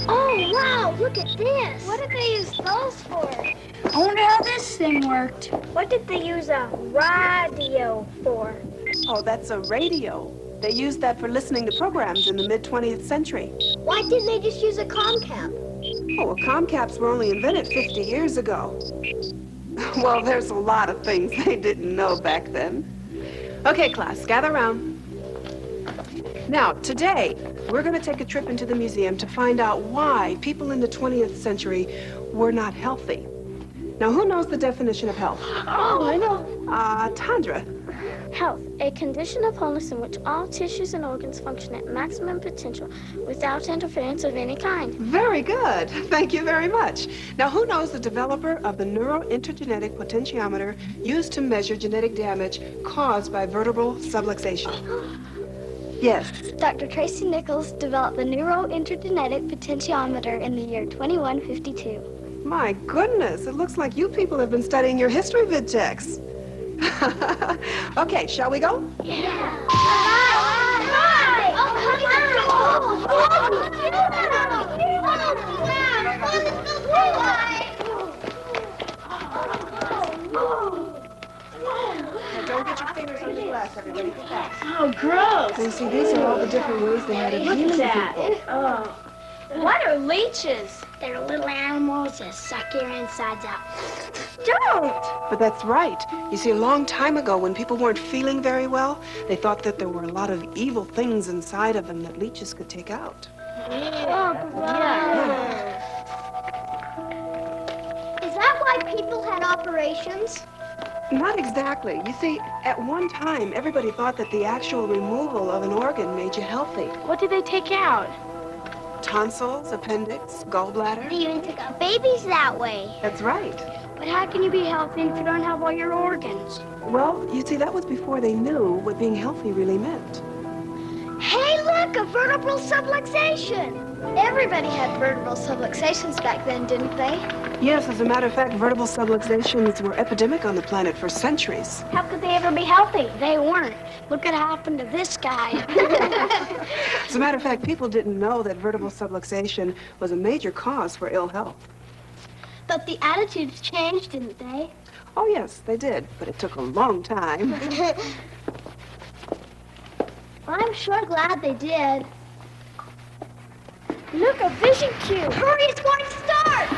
Oh, wow, look at this. What did they use those for? I wonder how this thing worked. What did they use a radio for? Oh, that's a radio. They used that for listening to programs in the mid-20th century. Why didn't they just use a comcap? Oh, well, comcaps were only invented 50 years ago. Well, there's a lot of things they didn't know back then. Okay, class, gather around. Now, today, we're going to take a trip into the museum to find out why people in the 20th century were not healthy. Now, who knows the definition of health? Oh, I know. Tandra. Health, a condition of wholeness in which all tissues and organs function at maximum potential without interference of any kind. Very good. Thank you very much. Now, who knows the developer of the neurointergenetic potentiometer used to measure genetic damage caused by vertebral subluxation? Yes. Dr. Tracy Nichols developed the neurointergenetic potentiometer in the year 2152. My goodness, it looks like you people have been studying your history vid texts. Okay, shall we go? Yeah. Don't get your fingers on the glass, everybody. Oh, gross. You see, these are all the different ways they had of healing people. Oh. What are leeches? They're little animals that suck your insides out. Don't. But that's right. You see, a long time ago, when people weren't feeling very well, they thought that there were a lot of evil things inside of them that leeches could take out. Is that why people had operations? Not exactly. You see, at one time, everybody thought that the actual removal of an organ made you healthy. What did they take out? Tonsils, appendix, gallbladder. They even took out babies that way. That's right. But how can you be healthy if you don't have all your organs? Well, you see, that was before they knew what being healthy really meant. Hey, look, a vertebral subluxation. Everybody had vertebral subluxations back then, didn't they? Yes, as a matter of fact, vertebral subluxations were epidemic on the planet for centuries. How could they ever be healthy? They weren't. Look what happened to this guy. As a matter of fact, people didn't know that vertebral subluxation was a major cause for ill health. But the attitudes changed, didn't they? Oh, yes, they did, but it took a long time. I'm sure glad they did. Look, a vision cube. Hurry, it's going to start!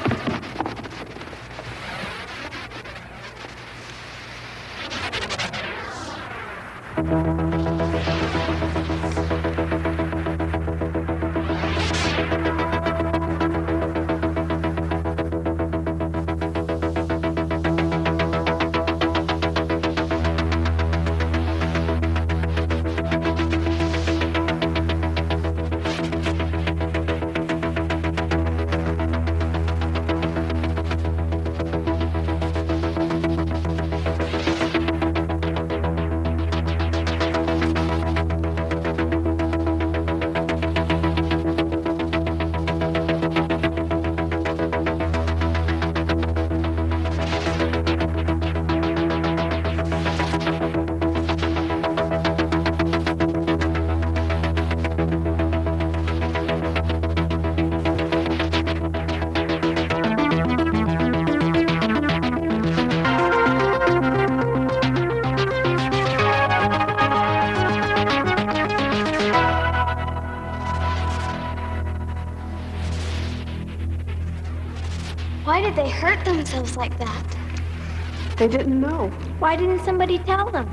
themselves like that? They didn't know. Why didn't somebody tell them?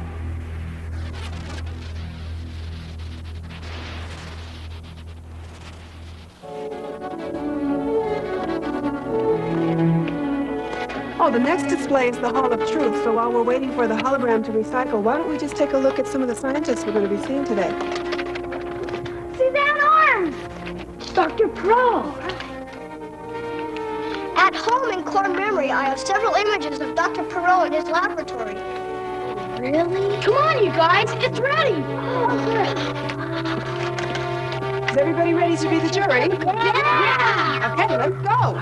Oh, the next display is the Hall of Truth, so while we're waiting for the hologram to recycle, why don't we just take a look at some of the scientists we're going to be seeing today? Suzanne Arms! Dr. Pro! At home in core memory, I have several images of Dr. Perot in his laboratory. Really? Come on, you guys. It's ready. Is everybody ready to be the jury? Yeah! Okay, let's go.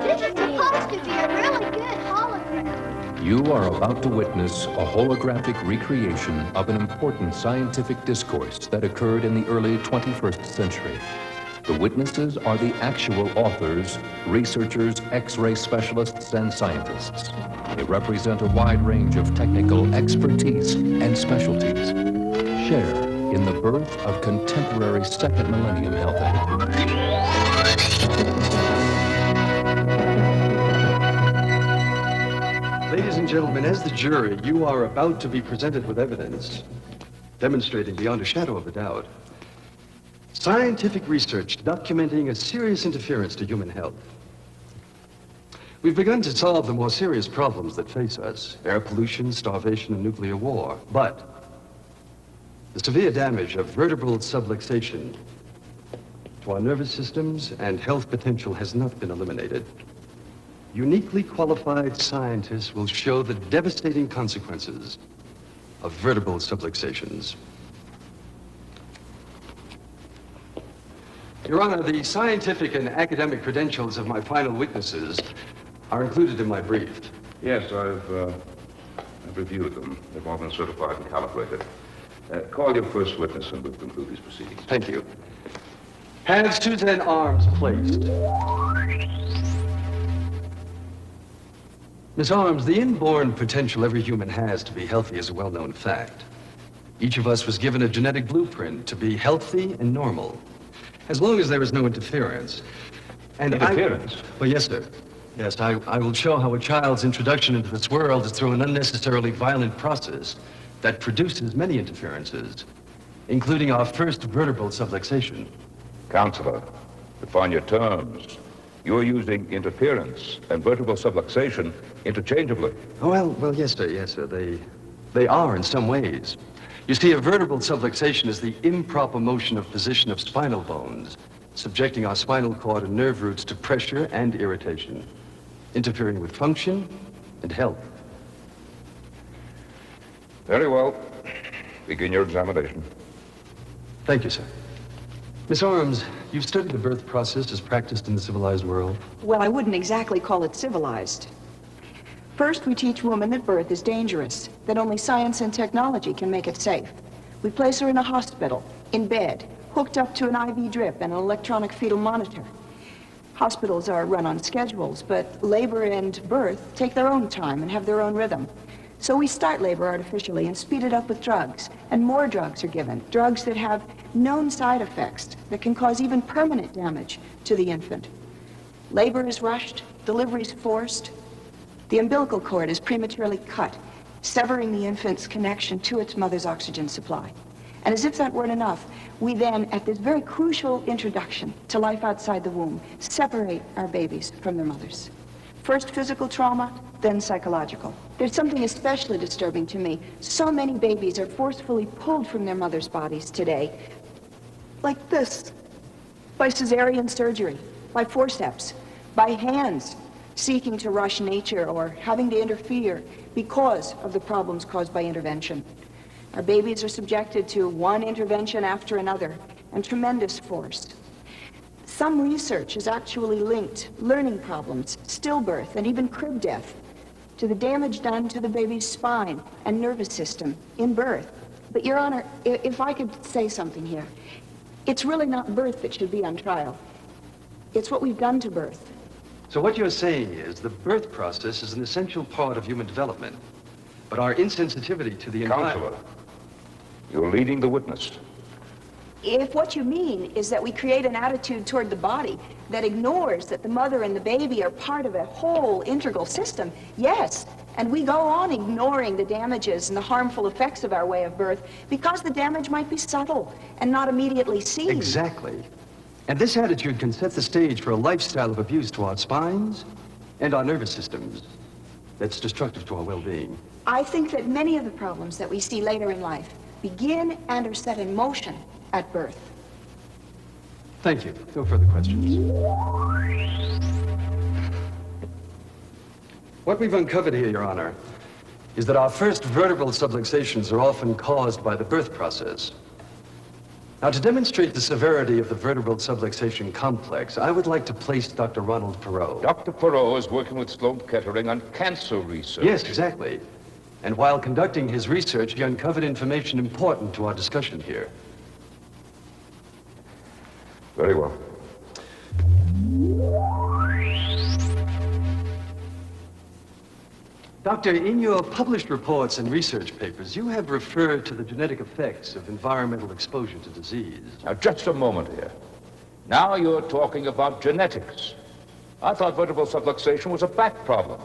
This is supposed to be a really good hologram. You are about to witness a holographic recreation of an important scientific discourse that occurred in the early 21st century. The witnesses are the actual authors, researchers, X-ray specialists, and scientists. They represent a wide range of technical expertise and specialties. Share in the birth of contemporary second millennium health attitudes. Ladies and gentlemen, as the jury, you are about to be presented with evidence demonstrating beyond a shadow of a doubt scientific research documenting a serious interference to human health. We've begun to solve the more serious problems that face us: air pollution, starvation, and nuclear war. But the severe damage of vertebral subluxation to our nervous systems and health potential has not been eliminated. Uniquely qualified scientists will show the devastating consequences of vertebral subluxations. Your Honor, the scientific and academic credentials of my final witnesses are included in my brief. Yes, I've reviewed them. They've all been certified and calibrated. Call your first witness and we'll conclude these proceedings. Thank you. Have Suzanne Arms placed. Miss Arms, the inborn potential every human has to be healthy is a well-known fact. Each of us was given a genetic blueprint to be healthy and normal, as long as there is no interference. And Interference? Well, yes, sir. Yes, I will show how a child's introduction into this world is through an unnecessarily violent process that produces many interferences, including our first vertebral subluxation. Counselor, define your terms. You're using interference and vertebral subluxation interchangeably. Oh, well, yes, sir, yes, sir. They are in some ways. You see, a vertebral subluxation is the improper motion of position of spinal bones, subjecting our spinal cord and nerve roots to pressure and irritation, interfering with function and health. Very well. Begin your examination. Thank you, sir. Miss Arms, you've studied the birth process as practiced in the civilized world. Well, I wouldn't exactly call it civilized. First, we teach women that birth is dangerous, that only science and technology can make it safe. We place her in a hospital, in bed, hooked up to an IV drip and an electronic fetal monitor. Hospitals are run on schedules, but labor and birth take their own time and have their own rhythm. So we start labor artificially and speed it up with drugs, and more drugs are given, drugs that have known side effects that can cause even permanent damage to the infant. Labor is rushed, delivery is forced. The umbilical cord is prematurely cut, severing the infant's connection to its mother's oxygen supply. And as if that weren't enough, we then, at this very crucial introduction to life outside the womb, separate our babies from their mothers. First physical trauma, then psychological. There's something especially disturbing to me. So many babies are forcefully pulled from their mothers' bodies today, like this, by cesarean surgery, by forceps, by hands seeking to rush nature or having to interfere because of the problems caused by intervention. Our babies are subjected to one intervention after another and tremendous force. Some research has actually linked learning problems, stillbirth, and even crib death to the damage done to the baby's spine and nervous system in birth. But, Your Honor, if I could say something here, it's really not birth that should be on trial. It's what we've done to birth. So what you're saying is the birth process is an essential part of human development, but our insensitivity to the environment... Counselor, you're leading the witness. If what you mean is that we create an attitude toward the body that ignores that the mother and the baby are part of a whole integral system, yes. And we go on ignoring the damages and the harmful effects of our way of birth because the damage might be subtle and not immediately seen. Exactly. And this attitude can set the stage for a lifestyle of abuse to our spines and our nervous systems that's destructive to our well-being. I think that many of the problems that we see later in life begin and are set in motion at birth. Thank you. No further questions. What we've uncovered here, Your Honor, is that our first vertebral subluxations are often caused by the birth process. Now, to demonstrate the severity of the vertebral subluxation complex, I would like to place Dr. Ronald Perot. Dr. Perot is working with Sloan Kettering on cancer research. Yes, exactly. And while conducting his research, he uncovered information important to our discussion here. Very well. Doctor, in your published reports and research papers, you have referred to the genetic effects of environmental exposure to disease. Now, just a moment here. Now you're talking about genetics. I thought vertebral subluxation was a back problem.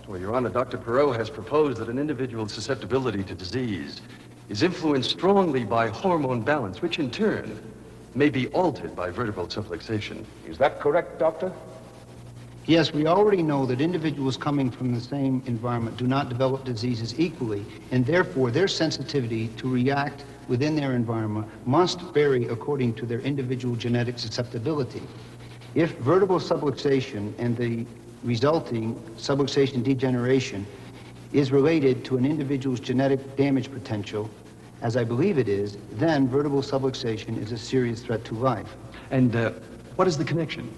Well, Your Honor, Dr. Perot has proposed that an individual's susceptibility to disease is influenced strongly by hormone balance, which in turn may be altered by vertebral subluxation. Is that correct, Doctor? Yes, we already know that individuals coming from the same environment do not develop diseases equally, and therefore their sensitivity to react within their environment must vary according to their individual genetic susceptibility. If vertebral subluxation and the resulting subluxation degeneration is related to an individual's genetic damage potential, as I believe it is, then vertebral subluxation is a serious threat to life. And what is the connection?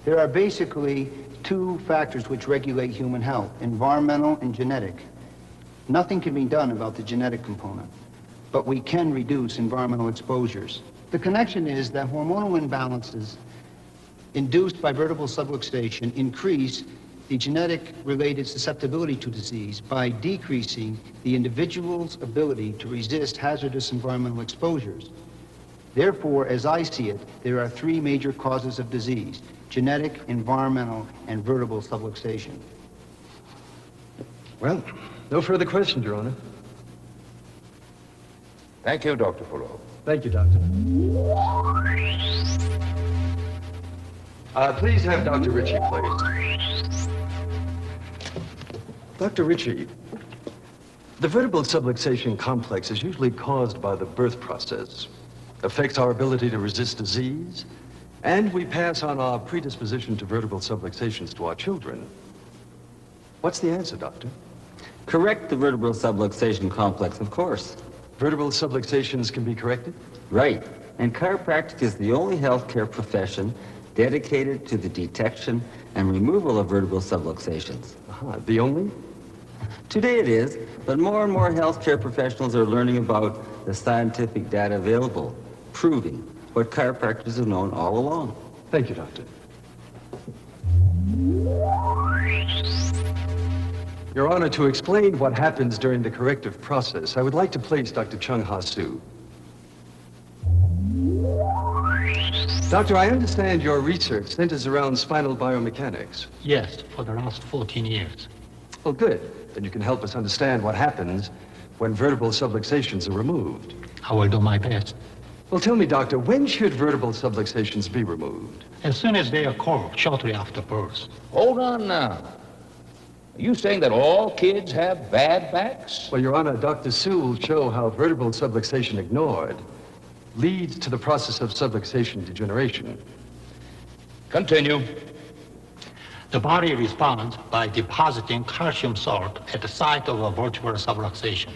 There are basically two factors which regulate human health, environmental and genetic. Nothing can be done about the genetic component, but we can reduce environmental exposures. The connection is that hormonal imbalances induced by vertebral subluxation increase the genetic-related susceptibility to disease by decreasing the individual's ability to resist hazardous environmental exposures. Therefore, as I see it, there are three major causes of disease: genetic, environmental, and vertebral subluxation. Well, no further questions, Your Honor. Thank you, Dr. Perot. Thank you, Doctor. Please have Dr. Ritchie placed. Dr. Ritchie, the vertebral subluxation complex is usually caused by the birth process, affects our ability to resist disease, and we pass on our predisposition to vertebral subluxations to our children. What's the answer, Doctor? Correct the vertebral subluxation complex, of course. Vertebral subluxations can be corrected? Right. And chiropractic is the only healthcare profession dedicated to the detection and removal of vertebral subluxations. The only? Today it is, but more and more healthcare professionals are learning about the scientific data available, proving what chiropractors have known all along. Thank you, Doctor. Your Honor, to explain what happens during the corrective process, I would like to place Dr. Chung Ha Soo. Doctor, I understand your research centers around spinal biomechanics. Yes, for the last 14 years. Well, good. Then you can help us understand what happens when vertebral subluxations are removed. I will do my best. Well, tell me, Doctor, when should vertebral subluxations be removed? As soon as they occur, shortly after birth. Hold on now. Are you saying that all kids have bad backs? Well, Your Honor, Dr. Soo will show how vertebral subluxation ignored leads to the process of subluxation degeneration. Continue. The body responds by depositing calcium salt at the site of a vertebral subluxation.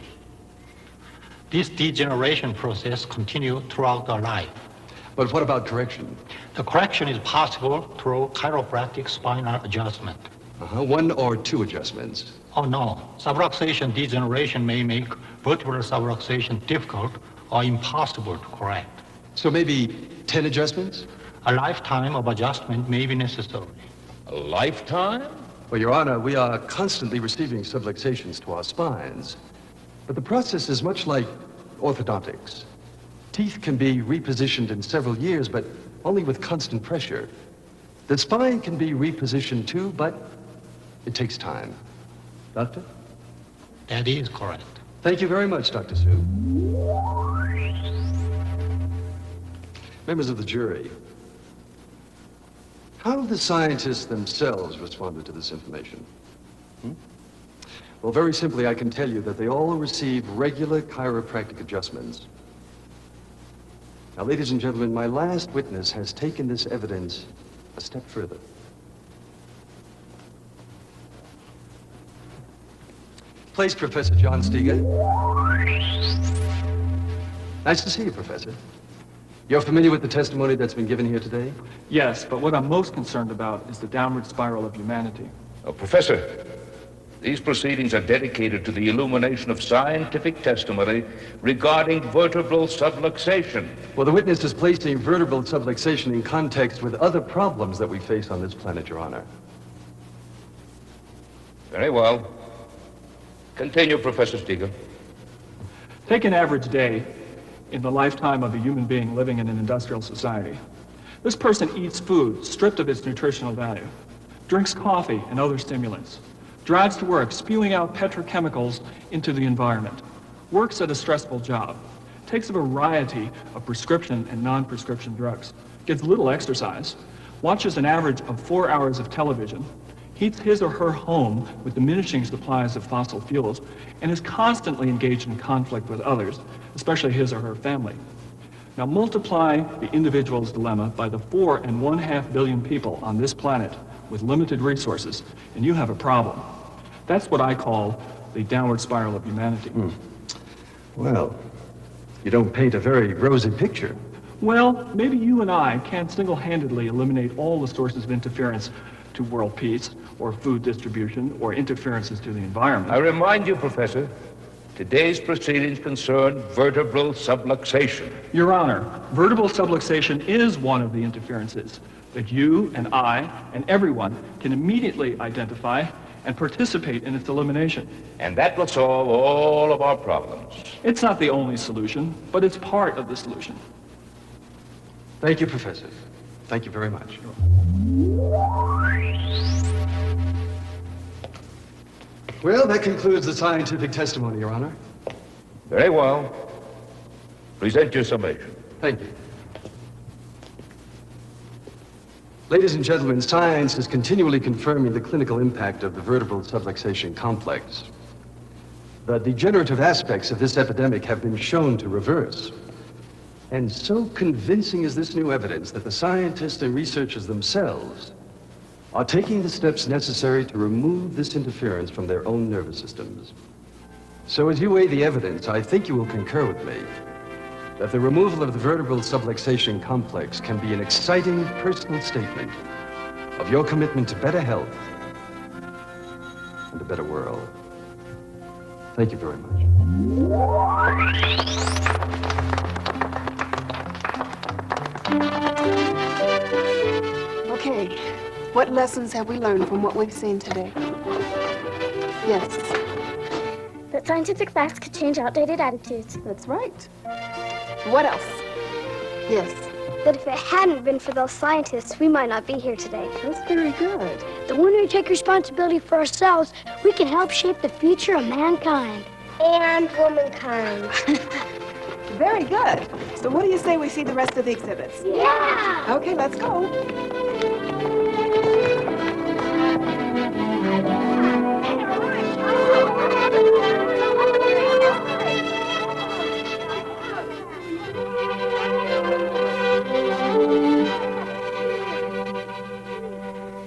This degeneration process continues throughout our life. But what about correction? The correction is possible through chiropractic spinal adjustment. One or two adjustments? Oh no, subluxation degeneration may make vertebral subluxation difficult or impossible to correct. So maybe 10 adjustments? A lifetime of adjustment may be necessary. A lifetime? Well, Your Honor, we are constantly receiving subluxations to our spines. But the process is much like orthodontics. Teeth can be repositioned in several years, but only with constant pressure. The spine can be repositioned too, but it takes time. Doctor? That is correct. Thank you very much, Dr. Sue. Members of the jury, how have the scientists themselves responded to this information? Well, very simply, I can tell you that they all receive regular chiropractic adjustments. Now, ladies and gentlemen, my last witness has taken this evidence a step further. Please, Professor John Steger. Nice to see you, Professor. You're familiar with the testimony that's been given here today? Yes, but what I'm most concerned about is the downward spiral of humanity. Oh, Professor, these proceedings are dedicated to the illumination of scientific testimony regarding vertebral subluxation. Well, the witness is placing vertebral subluxation in context with other problems that we face on this planet, Your Honor. Very well. Continue, Professor Steger. Take an average day in the lifetime of a human being living in an industrial society. This person eats food stripped of its nutritional value, drinks coffee and other stimulants, drives to work spewing out petrochemicals into the environment, works at a stressful job, takes a variety of prescription and non-prescription drugs, gets little exercise, watches an average of 4 hours of television, heats his or her home with diminishing supplies of fossil fuels, and is constantly engaged in conflict with others, especially his or her family. Now multiply the individual's dilemma by the 4.5 billion people on this planet with limited resources, and you have a problem. That's what I call the downward spiral of humanity. Well, you don't paint a very rosy picture. Well, maybe you and I can't single-handedly eliminate all the sources of interference to world peace, or food distribution, or interferences to the environment. I remind you, Professor, today's proceedings concern vertebral subluxation. Your Honor, vertebral subluxation is one of the interferences that you and I and everyone can immediately identify and participate in its elimination. And that will solve all of our problems. It's not the only solution, but it's part of the solution. Thank you, Professor. Thank you very much. Well, that concludes the scientific testimony, Your Honor. Very well. Present your summation. Thank you. Ladies and gentlemen, science is continually confirming the clinical impact of the vertebral subluxation complex. The degenerative aspects of this epidemic have been shown to reverse. And so convincing is this new evidence that the scientists and researchers themselves are taking the steps necessary to remove this interference from their own nervous systems. So as you weigh the evidence, I think you will concur with me that the removal of the vertebral subluxation complex can be an exciting personal statement of your commitment to better health and a better world. Thank you very much. Okay, what lessons have we learned from what we've seen today? Yes. That scientific facts could change outdated attitudes. That's right. What else? Yes. That if it hadn't been for those scientists, we might not be here today. That's very good. That when we take responsibility for ourselves, we can help shape the future of mankind. And womankind. Very good. So what do you say we see the rest of the exhibits? Yeah! Okay, let's go.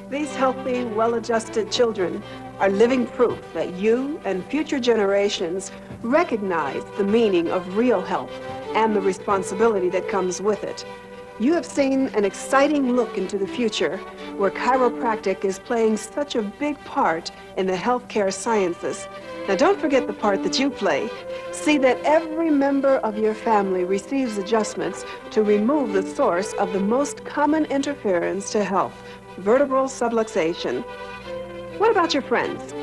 These healthy, well-adjusted children are living proof that you and future generations recognize the meaning of real health and the responsibility that comes with it. You have seen an exciting look into the future where chiropractic is playing such a big part in the healthcare sciences. Now don't forget the part that you play. See that every member of your family receives adjustments to remove the source of the most common interference to health, vertebral subluxation. What about your friends?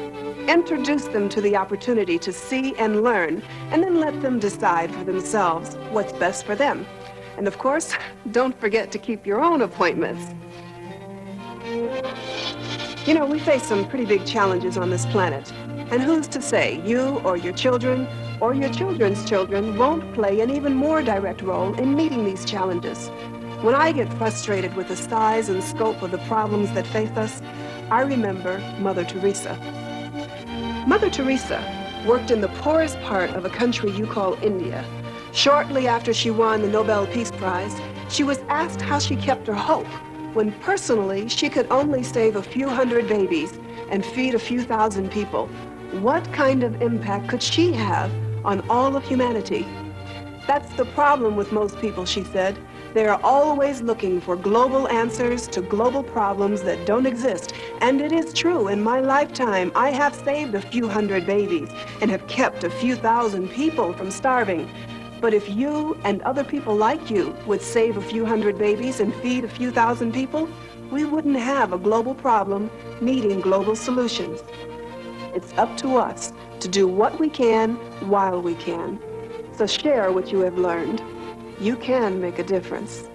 Introduce them to the opportunity to see and learn, and then let them decide for themselves what's best for them. And of course, don't forget to keep your own appointments. You know, we face some pretty big challenges on this planet. And who's to say you or your children or your children's children won't play an even more direct role in meeting these challenges? When I get frustrated with the size and scope of the problems that face us, I remember Mother Teresa. Mother Teresa worked in the poorest part of a country you call India. Shortly after she won the Nobel Peace Prize, she was asked how she kept her hope when personally she could only save a few hundred babies and feed a few thousand people. What kind of impact could she have on all of humanity? That's the problem with most people, she said. They are always looking for global answers to global problems that don't exist. And it is true, in my lifetime, I have saved a few hundred babies and have kept a few thousand people from starving. But if you and other people like you would save a few hundred babies and feed a few thousand people, we wouldn't have a global problem needing global solutions. It's up to us to do what we can while we can. So share what you have learned. You can make a difference.